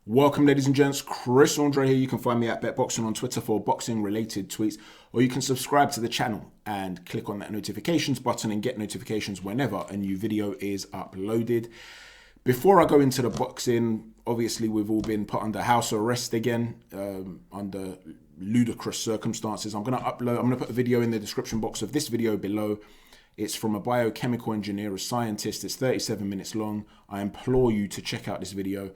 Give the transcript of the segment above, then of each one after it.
Welcome, ladies and gents. Chris Andre here. You can find me at BetBoxing on Twitter for boxing-related tweets, or you can subscribe to the channel and click on that notifications button and get notifications whenever a new video is uploaded. Before I go into the boxing, obviously we've all been put under house arrest again, under ludicrous circumstances. I'm going to put a video in the description box of this video below. It's from a biochemical engineer, a scientist. It's 37 minutes long. I implore you to check out this video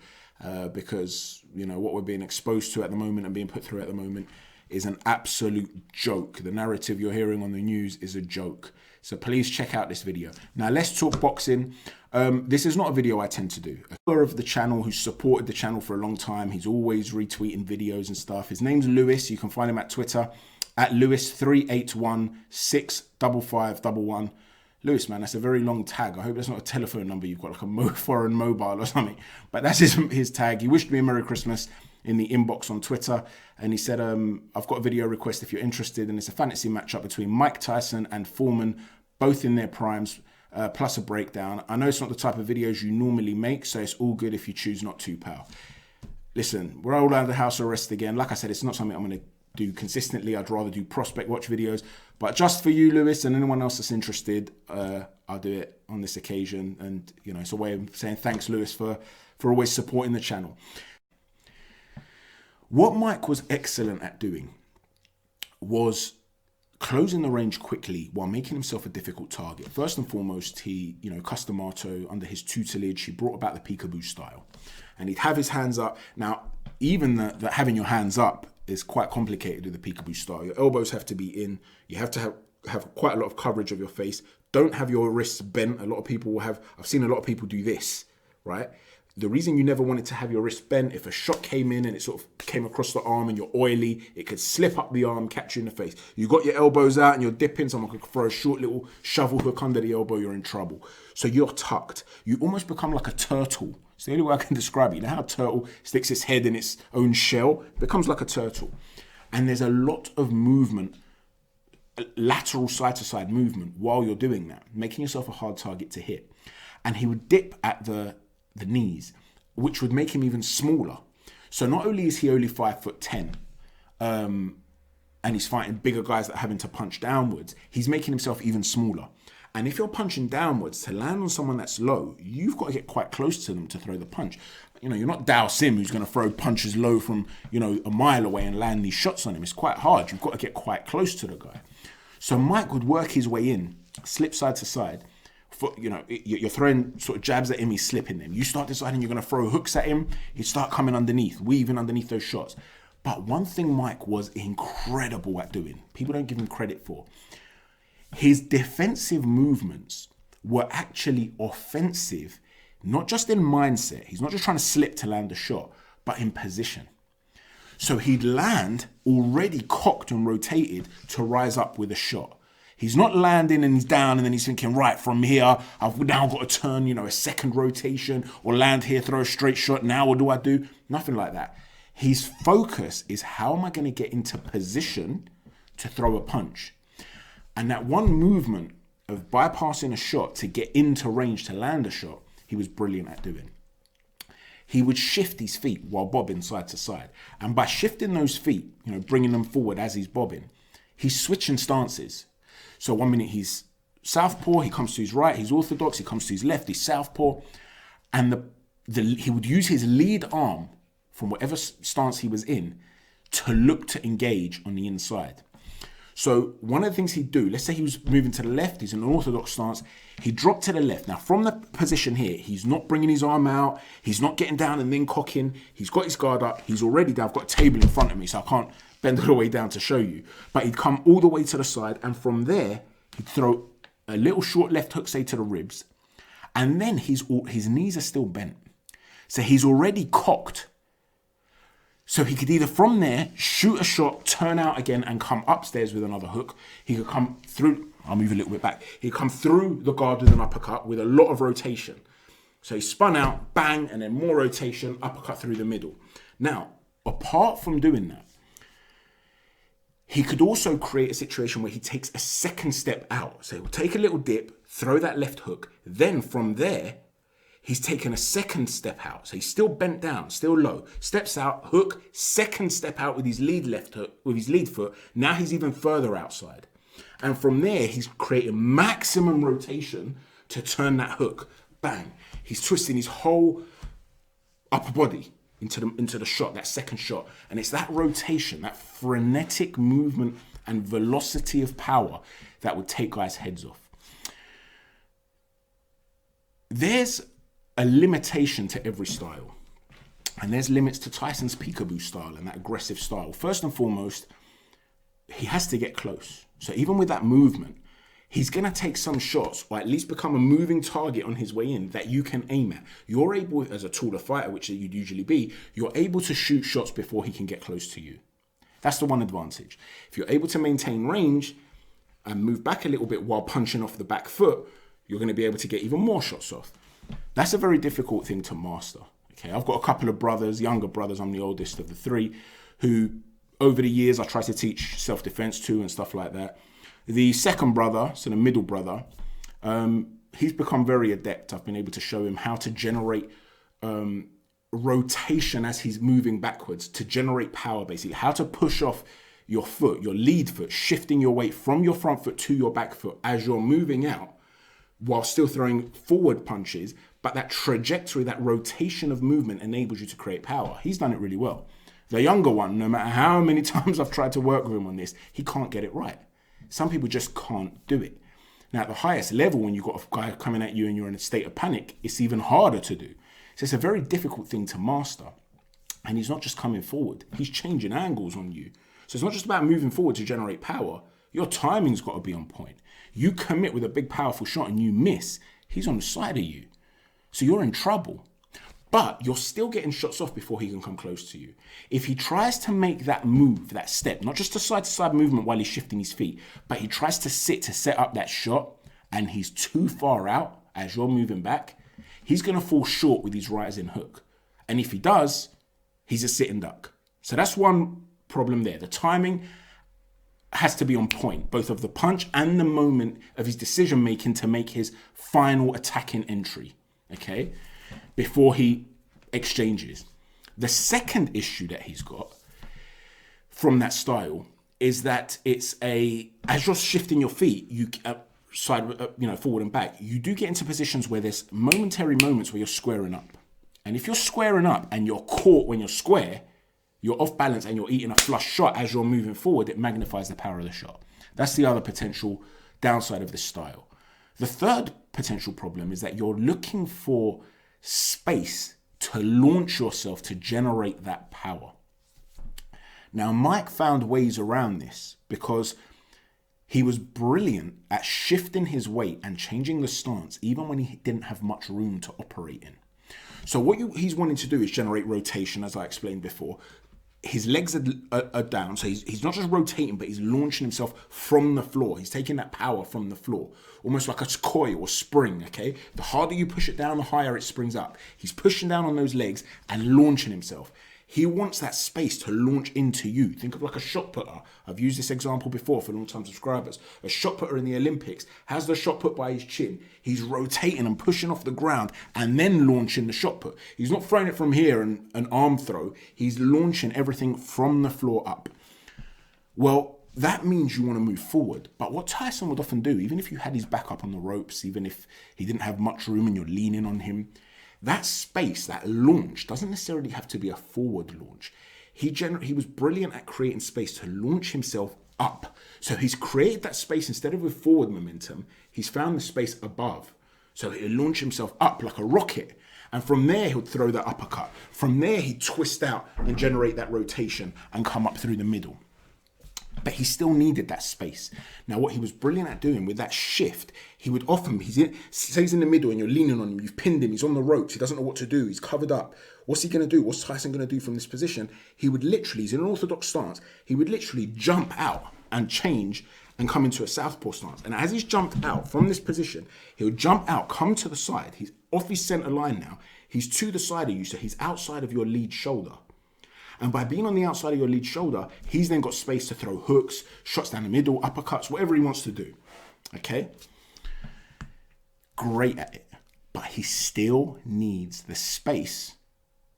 because, you know, what we're being exposed to at the moment and being put through at the moment is an absolute joke. The narrative you're hearing on the news is a joke. So please check out this video. Now let's talk boxing. This is not a video I tend to do. A follower of the channel who's supported the channel for a long time. He's always retweeting videos and stuff. His name's Lewis. You can find him at Twitter at Lewis381655511. Lewis, man, that's a very long tag. I hope that's not a telephone number. You've got like a foreign mobile or something. But that's his tag. He wished me a Merry Christmas in the inbox on Twitter. And he said, I've got a video request if you're interested. And it's a fantasy matchup between Mike Tyson and Foreman, both in their primes, plus a breakdown. I know it's not the type of videos you normally make, so it's all good if you choose not to, pal. Listen, we're all under house arrest again. Like I said, it's not something I'm going to do consistently. I'd rather do prospect watch videos, but just for you, Lewis, and anyone else that's interested, I'll do it on this occasion. And you know, it's a way of saying thanks, Lewis, for always supporting the channel. What Mike was excellent at doing was closing the range quickly while making himself a difficult target. First and foremost, he, Cus D'Amato, under his tutelage, he brought about the Peekaboo style, and he'd have his hands up. Now, even that having your hands up is quite complicated with the Peekaboo style. Your elbows have to be in. You have to have quite a lot of coverage of your face. Don't have your wrists bent. A lot of people will have, I've seen a lot of people do this, right? The reason you never wanted to have your wrist bent, if a shot came in and it sort of came across the arm and you're oily, it could slip up the arm, catch you in the face. You got your elbows out and you're dipping, someone could throw a short little shovel hook under the elbow, you're in trouble. So you're tucked. You almost become like a turtle. It's the only way I can describe it. You know how a turtle sticks its head in its own shell? It becomes like a turtle. And there's a lot of movement, lateral side-to-side movement while you're doing that, making yourself a hard target to hit. And he would dip at the knees, which would make him even smaller. So not only is he only 5'10", and he's fighting bigger guys that are having to punch downwards, he's making himself even smaller. And if you're punching downwards, to land on someone that's low, you've got to get quite close to them to throw the punch. You know, you're not Dao Sim who's going to throw punches low from, a mile away and land these shots on him. It's quite hard. You've got to get quite close to the guy. So Mike would work his way in, slip side to side. You're throwing sort of jabs at him, he's slipping them. You start deciding you're going to throw hooks at him, he'd start coming underneath, weaving underneath those shots. But one thing Mike was incredible at doing, people don't give him credit for, his defensive movements were actually offensive, not just in mindset. He's not just trying to slip to land a shot, but in position. So he'd land already cocked and rotated to rise up with a shot. He's not landing and he's down and then he's thinking, right, from here, I've now got to turn, a second rotation or land here, throw a straight shot. Now what do I do? Nothing like that. His focus is how am I going to get into position to throw a punch? And that one movement of bypassing a shot to get into range to land a shot, he was brilliant at doing. He would shift his feet while bobbing side to side. And by shifting those feet, bringing them forward as he's bobbing, he's switching stances. So 1 minute he's southpaw, he comes to his right, he's orthodox, he comes to his left, he's southpaw. And he would use his lead arm from whatever stance he was in to look to engage on the inside. So one of the things he'd do, let's say he was moving to the left, he's in an orthodox stance, he dropped to the left. Now from the position here, he's not bringing his arm out, he's not getting down and then cocking, he's got his guard up, he's already down, I've got a table in front of me so I can't bend all the way down to show you. But he'd come all the way to the side and from there, he'd throw a little short left hook, say to the ribs, and then his knees are still bent. So he's already cocked. So he could either from there shoot a shot, turn out again and come upstairs with another hook. He could come through, I'll move a little bit back. He'd come through the guard with an uppercut with a lot of rotation. So he spun out, bang, and then more rotation, uppercut through the middle. Now, apart from doing that, he could also create a situation where he takes a second step out. So he'll take a little dip, throw that left hook. Then from there, He's taken a second step out. So he's still bent down, still low. Steps out, hook, second step out with his lead left hook, with his lead foot. Now he's even further outside. And from there, he's creating maximum rotation to turn that hook. Bang. He's twisting his whole upper body into the shot, that second shot. And it's that rotation, that frenetic movement and velocity of power that would take guys' heads off. There's a limitation to every style. And there's limits to Tyson's Peekaboo style and that aggressive style. First and foremost, he has to get close. So even with that movement, he's going to take some shots, or at least become a moving target on his way in that you can aim at. You're able, as a taller fighter, which you'd usually be, you're able to shoot shots before he can get close to you. That's the one advantage. If you're able to maintain range and move back a little bit while punching off the back foot, you're going to be able to get even more shots off. That's a very difficult thing to master. Okay, I've got a couple of brothers, younger brothers, I'm the oldest of the three, who over the years I try to teach self-defense to and stuff like that. The second brother, so the middle brother, he's become very adept. I've been able to show him how to generate rotation as he's moving backwards to generate power, basically. How to push off your foot, your lead foot, shifting your weight from your front foot to your back foot as you're moving out while still throwing forward punches. But that trajectory, that rotation of movement enables you to create power. He's done it really well. The younger one, no matter how many times I've tried to work with him on this, he can't get it right. Some people just can't do it. Now, at the highest level, when you've got a guy coming at you and you're in a state of panic, it's even harder to do. So it's a very difficult thing to master. And he's not just coming forward. He's changing angles on you. So it's not just about moving forward to generate power. Your timing's got to be on point. You commit with a big, powerful shot and you miss. He's on the side of you. So you're in trouble. But you're still getting shots off before he can come close to you. If he tries to make that move, that step, not just a side-to-side movement while he's shifting his feet, but he tries to sit to set up that shot and he's too far out as you're moving back, he's going to fall short with his rising hook. And if he does, he's a sitting duck. So that's one problem there. The timing has to be on point, both of the punch and the moment of his decision-making to make his final attacking entry, okay, before he exchanges. The second issue that he's got from that style is that it's as you're shifting your feet, forward and back, you do get into positions where there's momentary moments where you're squaring up. And if you're squaring up and you're caught when you're square, you're off balance and you're eating a flush shot as you're moving forward, it magnifies the power of the shot. That's the other potential downside of this style. The third potential problem is that you're looking for space to launch yourself to generate that power. Now, Mike found ways around this because he was brilliant at shifting his weight and changing the stance even when he didn't have much room to operate in. So what he's wanting to do is generate rotation, as I explained before. His legs are down, so he's not just rotating, but he's launching himself from the floor. He's taking that power from the floor, almost like a coil or spring, okay? The harder you push it down, the higher it springs up. He's pushing down on those legs and launching himself. He wants that space to launch into you. Think of like a shot putter. I've used this example before for long-time subscribers. A shot putter in the Olympics has the shot put by his chin. He's rotating and pushing off the ground and then launching the shot put. He's not throwing it from here and an arm throw. He's launching everything from the floor up. Well, that means you want to move forward. But what Tyson would often do, even if you had his back up on the ropes, even if he didn't have much room and you're leaning on him, that space, that launch, doesn't necessarily have to be a forward launch. He was brilliant at creating space to launch himself up. So he's created that space instead of with forward momentum, he's found the space above. So he'll launch himself up like a rocket. And from there, he'll throw that uppercut. From there, he'd twist out and generate that rotation and come up through the middle. But he still needed that space. Now, what he was brilliant at doing with that shift, he would often, say he's in the middle and you're leaning on him, you've pinned him, he's on the ropes, he doesn't know what to do, he's covered up. What's he going to do? What's Tyson going to do from this position? He would literally, he's in an orthodox stance, he would literally jump out and change and come into a southpaw stance. And as he's jumped out from this position, he'll jump out, come to the side. He's off his center line now. He's to the side of you, so he's outside of your lead shoulder. And by being on the outside of your lead shoulder, he's then got space to throw hooks, shots down the middle, uppercuts, whatever he wants to do. Okay? Great at it. but he still needs the space.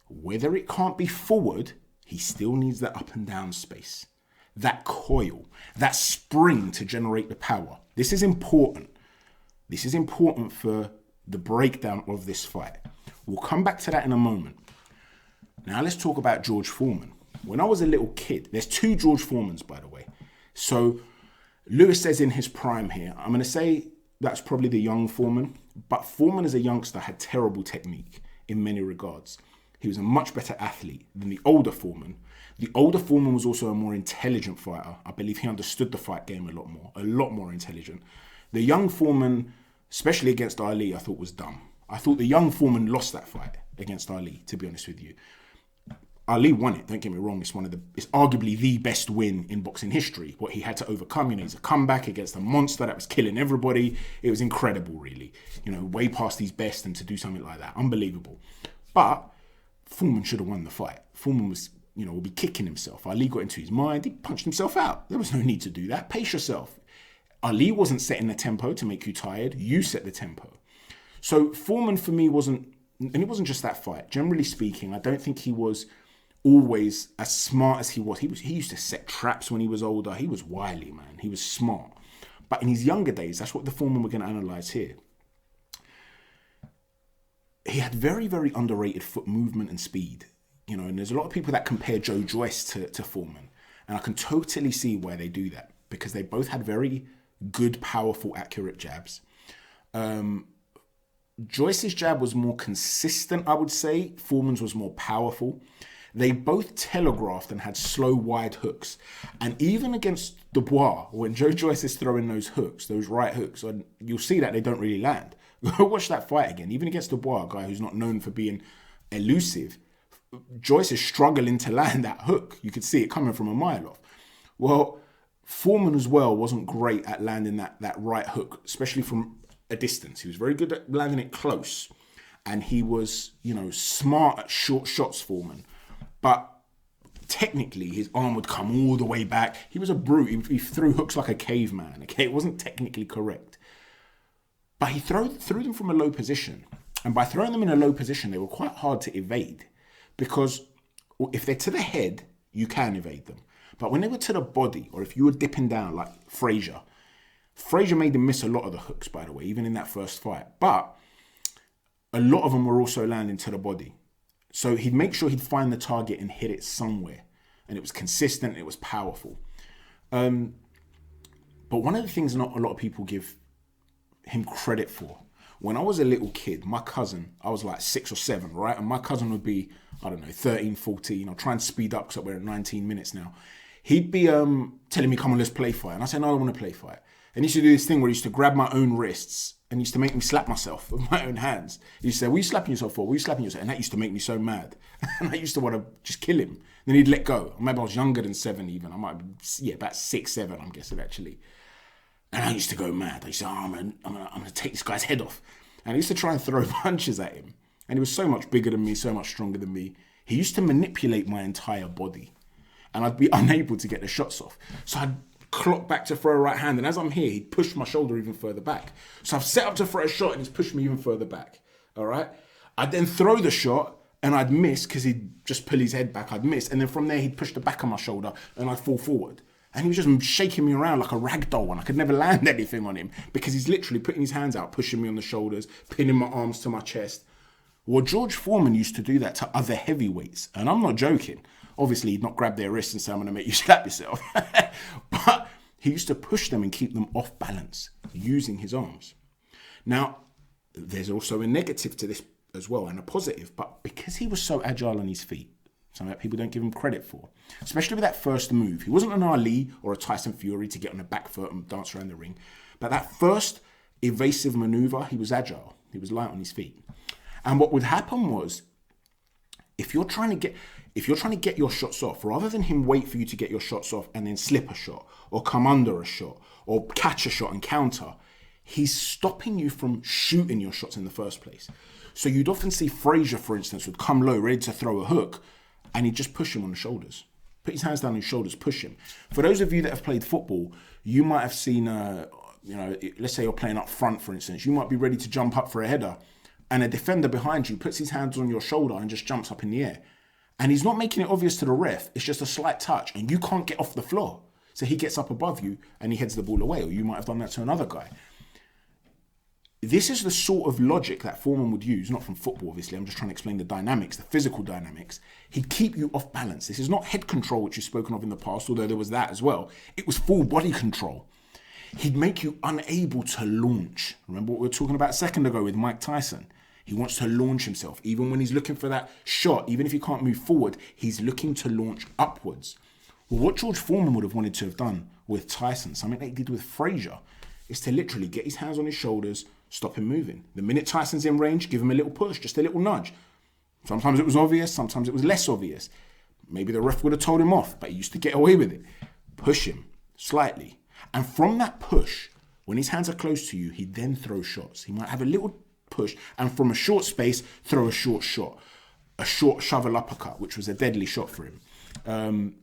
Whether it can't be forward, he still needs that up and down space, that coil, that spring to generate the power. This is important. This is important for the breakdown of this fight. We'll come back to that in a moment. Now let's talk about George Foreman. When I was a little kid, there's two George Foremans, by the way. So Lewis says in his prime here, I'm going to say that's probably the young Foreman, but Foreman as a youngster had terrible technique in many regards. He was a much better athlete than the older Foreman. The older Foreman was also a more intelligent fighter. I believe he understood the fight game a lot more intelligent. The young Foreman, especially against Ali, I thought was dumb. I thought the young Foreman lost that fight against Ali, to be honest with you. Ali won it, don't get me wrong. It's arguably the best win in boxing history. What he had to overcome, he's a comeback against a monster that was killing everybody. It was incredible, really. Way past his best, and to do something like that, unbelievable. But Foreman should have won the fight. Foreman was, will be kicking himself. Ali got into his mind. He punched himself out. There was no need to do that. Pace yourself. Ali wasn't setting the tempo to make you tired. You set the tempo. So Foreman for me wasn't, and it wasn't just that fight. Generally speaking, I don't think he was always as smart as he was. He used to set traps when he was older. He was wily, man. He was smart. But in his younger days, that's what the Foreman we're going to analyze here. He had very, very underrated foot movement and speed. And there's a lot of people that compare Joe Joyce to Foreman. And I can totally see why they do that, because they both had very good, powerful, accurate jabs. Joyce's jab was more consistent, I would say. Foreman's was more powerful. They both telegraphed and had slow, wide hooks. And even against Dubois, when Joe Joyce is throwing those hooks, those right hooks, and you'll see that they don't really land. Go watch that fight again. Even against Dubois, a guy who's not known for being elusive, Joyce is struggling to land that hook. You could see it coming from a mile off. Well, Foreman as well wasn't great at landing that right hook, especially from a distance. He was very good at landing it close. And he was, smart at short shots, Foreman. But technically, his arm would come all the way back. He was a brute. He threw hooks like a caveman. Okay, it wasn't technically correct. But he threw them from a low position. And by throwing them in a low position, they were quite hard to evade. Because if they're to the head, you can evade them. But when they were to the body, or if you were dipping down like Frazier made him miss a lot of the hooks, by the way, even in that first fight. But a lot of them were also landing to the body. So he'd make sure he'd find the target and hit it somewhere. And it was consistent, it was powerful. But one of the things not a lot of people give him credit for, when I was a little kid, my cousin, I was like 6 or 7, right? And my cousin would be, 13, 14. I'll try and speed up because we're at 19 minutes now. He'd be telling me, come on, let's play fight. And I said, no, I don't want to play fight. And he used to do this thing where he used to grab my own wrists and used to make me slap myself with my own hands. He used to say, what are you slapping yourself for? What are you slapping yourself? And that used to make me so mad. And I used to want to just kill him. Then he'd let go. Maybe I was younger than 7 even. I might be, about 6, 7, I'm guessing actually. And I used to go mad. I used to say, I'm gonna take this guy's head off. And I used to try and throw punches at him. And he was so much bigger than me, so much stronger than me. He used to manipulate my entire body. And I'd be unable to get the shots off. So I'd clock back to throw a right hand. And as I'm here, he'd push my shoulder even further back. So I've set up to throw a shot and he's pushed me even further back. All right? I'd then throw the shot and I'd miss because he'd just pull his head back. I'd miss. And then from there, he'd push the back of my shoulder and I'd fall forward. And he was just shaking me around like a rag doll, and I could never land anything on him because he's literally putting his hands out, pushing me on the shoulders, pinning my arms to my chest. Well, George Foreman used to do that to other heavyweights, and I'm not joking. Obviously, he'd not grab their wrists and say, I'm going to make you slap yourself. But he used to push them and keep them off balance using his arms. Now, there's also a negative to this as well, and a positive, but because he was so agile on his feet, something that people don't give him credit for, especially with that first move. He wasn't an Ali or a Tyson Fury to get on the back foot and dance around the ring. But that first evasive maneuver, he was agile. He was light on his feet. And what would happen was, if you're trying to get your shots off, rather than him wait for you to get your shots off and then slip a shot or come under a shot or catch a shot and counter, he's stopping you from shooting your shots in the first place. So you'd often see Frazier, for instance, would come low, ready to throw a hook, and he'd just push him on the shoulders. Put his hands down on his shoulders, push him. For those of you that have played football, you might have seen, let's say you're playing up front, for instance. You might be ready to jump up for a header. and a defender behind you puts his hands on your shoulder and just jumps up in the air. And he's not making it obvious to the ref. It's just a slight touch and you can't get off the floor. So he gets up above you and he heads the ball away, or you might have done that to another guy. This is the sort of logic that Foreman would use, not from football, obviously. I'm just trying to explain the dynamics, the physical dynamics. He'd keep you off balance. This is not head control, which you've spoken of in the past, although there was that as well. It was full body control. He'd make you unable to launch. Remember what we were talking about a second ago with Mike Tyson? He wants to launch himself. Even when he's looking for that shot, even if he can't move forward, he's looking to launch upwards. Well, what George Foreman would have wanted to have done with Tyson, something that he did with Frazier, is to literally get his hands on his shoulders, stop him moving. The minute Tyson's in range, give him a little push, just a little nudge. Sometimes it was obvious, sometimes it was less obvious. Maybe the ref would have told him off, but he used to get away with it. Push him slightly. And from that push, when his hands are close to you, he then throws shots. He might have a little push, and from a short space, throw a short shot. A short shovel uppercut, which was a deadly shot for him.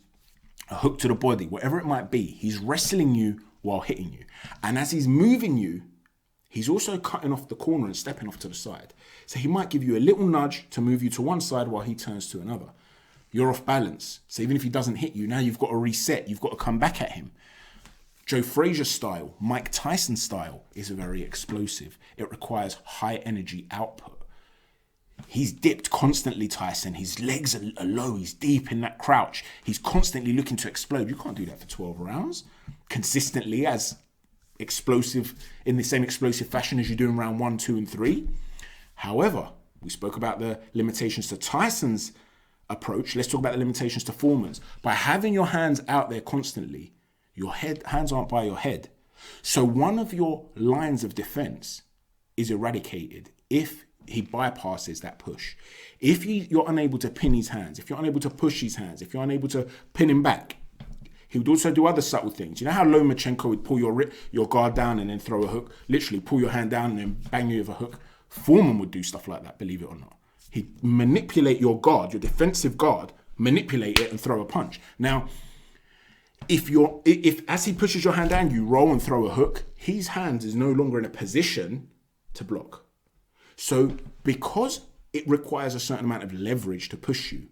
A hook to the body, whatever it might be. He's wrestling you while hitting you. And as he's moving you, he's also cutting off the corner and stepping off to the side. So he might give you a little nudge to move you to one side while he turns to another. You're off balance. So even if he doesn't hit you, now you've got to reset. You've got to come back at him. Joe Frazier style, Mike Tyson style is very explosive. It requires high energy output. He's dipped constantly, Tyson. His legs are low. He's deep in that crouch. He's constantly looking to explode. You can't do that for 12 rounds consistently as explosive in the same explosive fashion as you do in round 1, 2, and 3. However, we spoke about the limitations to Tyson's approach. Let's talk about the limitations to Foreman's. By having your hands out there constantly, your hands aren't by your head. So one of your lines of defense is eradicated if he bypasses that push. If you're unable to pin his hands, if you're unable to push his hands, if you're unable to pin him back, he would also do other subtle things. You know how Lomachenko would pull your guard down and then throw a hook? Literally pull your hand down and then bang you with a hook. Foreman would do stuff like that, believe it or not. He'd manipulate your guard, your defensive guard, manipulate it and throw a punch. Now, if as he pushes your hand down, you roll and throw a hook, his hand is no longer in a position to block. So because it requires a certain amount of leverage to push you,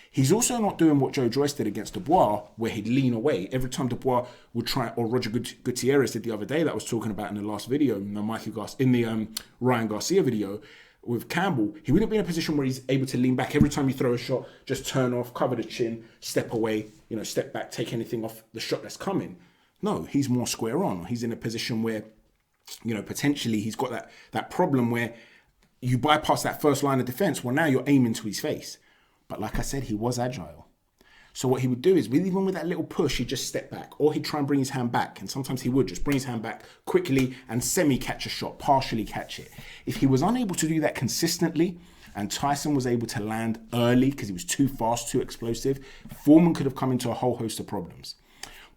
he's also not doing what Joe Joyce did against Dubois, where he'd lean away. Every time Dubois would try, or Roger Gutierrez did the other day that I was talking about in the last video, in the Ryan Garcia video with Campbell, he wouldn't be in a position where he's able to lean back. Every time you throw a shot, just turn off, cover the chin, step away, step back, take anything off the shot that's coming. No, he's more square on. He's in a position where, potentially he's got that problem where you bypass that first line of defense. Well, now you're aiming to his face. But like I said, he was agile. So what he would do is, even with that little push, he'd just step back, or he'd try and bring his hand back. And sometimes he would just bring his hand back quickly and semi-catch a shot, partially catch it. If he was unable to do that consistently, and Tyson was able to land early because he was too fast, too explosive, Foreman could have come into a whole host of problems.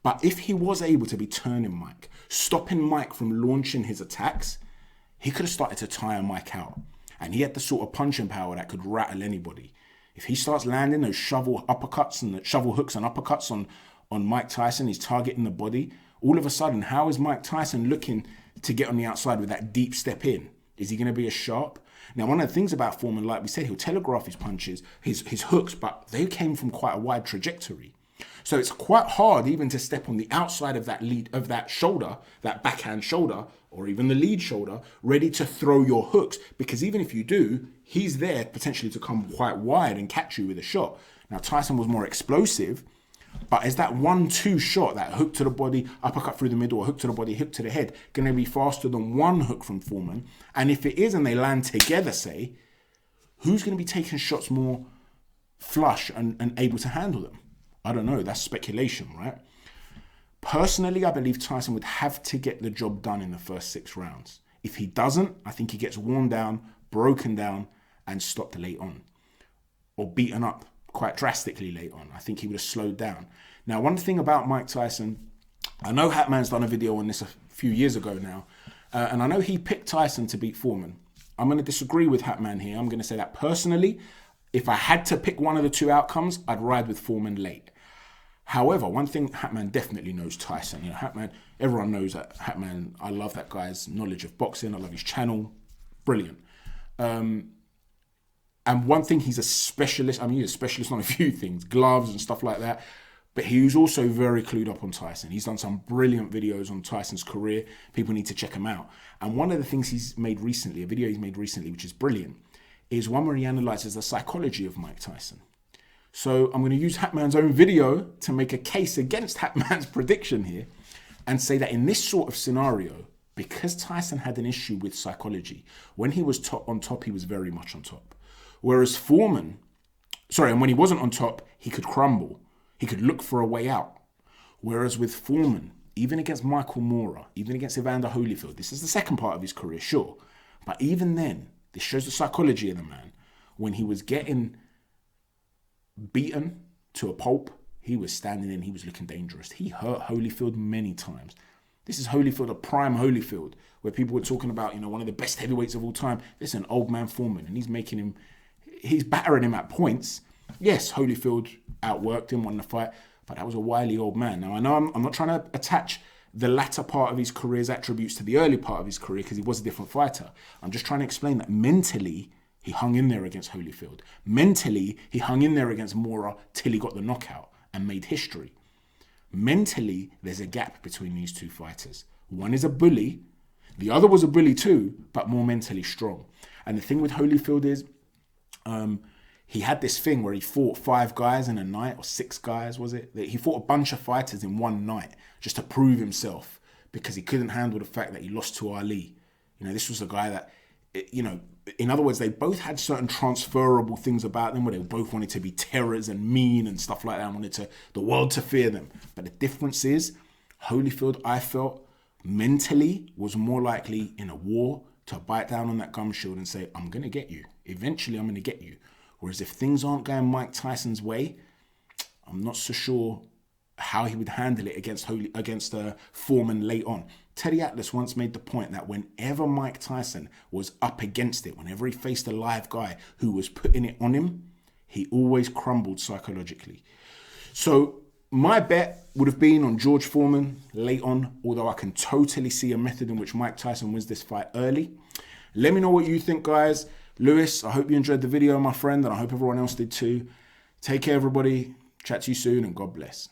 But if he was able to be turning Mike, stopping Mike from launching his attacks, he could have started to tire Mike out. And he had the sort of punching power that could rattle anybody. If he starts landing those shovel uppercuts and the shovel hooks and uppercuts on Mike Tyson, he's targeting the body. All of a sudden, how is Mike Tyson looking to get on the outside with that deep step in? Is he going to be as sharp? Now, one of the things about Foreman, like we said, he'll telegraph his punches, his hooks, but they came from quite a wide trajectory. So it's quite hard even to step on the outside of that shoulder, that backhand shoulder, or even the lead shoulder, ready to throw your hooks. Because even if you do, he's there potentially to come quite wide and catch you with a shot. Now, Tyson was more explosive, but is that 1-2 shot, that hook to the body, uppercut through the middle, or hook to the body, hook to the head, going to be faster than one hook from Foreman? And if it is and they land together, say, who's going to be taking shots more flush and able to handle them? I don't know. That's speculation, right? Personally, I believe Tyson would have to get the job done in the first 6 rounds. If he doesn't, I think he gets worn down, broken down, and stopped late on. Or beaten up quite drastically late on. I think he would have slowed down. Now, one thing about Mike Tyson, I know Hatman's done a video on this a few years ago now, and I know he picked Tyson to beat Foreman. I'm going to disagree with Hatman here. I'm going to say that personally, if I had to pick one of the 2 outcomes, I'd ride with Foreman late. However, one thing Hatman definitely knows Tyson. Hatman, everyone knows that Hatman, I love that guy's knowledge of boxing. I love his channel. Brilliant. And one thing, he's a specialist. I mean, he's a specialist on a few things, gloves and stuff like that. But he was also very clued up on Tyson. He's done some brilliant videos on Tyson's career. People need to check him out. And one of the things he's made recently, a video he's made recently, which is brilliant, is one where he analyzes the psychology of Mike Tyson. So I'm going to use Hatman's own video to make a case against Hatman's prediction here and say that in this sort of scenario, because Tyson had an issue with psychology, when he was on top, he was very much on top. Whereas Foreman, and when he wasn't on top, he could crumble. He could look for a way out. Whereas with Foreman, even against Michael Moorer, even against Evander Holyfield, this is the second part of his career, sure. But even then, this shows the psychology of the man. When he was getting beaten to a pulp, he was standing in, he was looking dangerous. He hurt Holyfield many times. This is Holyfield, a prime Holyfield, where people were talking about, one of the best heavyweights of all time. This is an old man Foreman, and he's battering him at points. Yes, Holyfield outworked him, won the fight, but that was a wily old man. Now, I know I'm not trying to attach the latter part of his career's attributes to the early part of his career because he was a different fighter. I'm just trying to explain that mentally, he hung in there against Holyfield. Mentally, he hung in there against Moorer till he got the knockout and made history. Mentally, there's a gap between these two fighters. One is a bully, the other was a bully too, but more mentally strong. And the thing with Holyfield is, he had this thing where he fought 5 guys in a night, or 6 guys, was it? He fought a bunch of fighters in one night just to prove himself because he couldn't handle the fact that he lost to Ali. This was a guy that, in other words, they both had certain transferable things about them where they both wanted to be terrors and mean and stuff like that and wanted the world to fear them. But the difference is, Holyfield, I felt, mentally was more likely in a war to bite down on that gum shield and say, I'm going to get you. Eventually, I'm going to get you. Whereas if things aren't going Mike Tyson's way, I'm not so sure how he would handle it against Foreman late on. Teddy Atlas once made the point that whenever Mike Tyson was up against it, whenever he faced a live guy who was putting it on him, he always crumbled psychologically. So my bet would have been on George Foreman late on, although I can totally see a method in which Mike Tyson wins this fight early. Let me know what you think, guys. Lewis, I hope you enjoyed the video, my friend, and I hope everyone else did too. Take care, everybody. Chat to you soon, and God bless.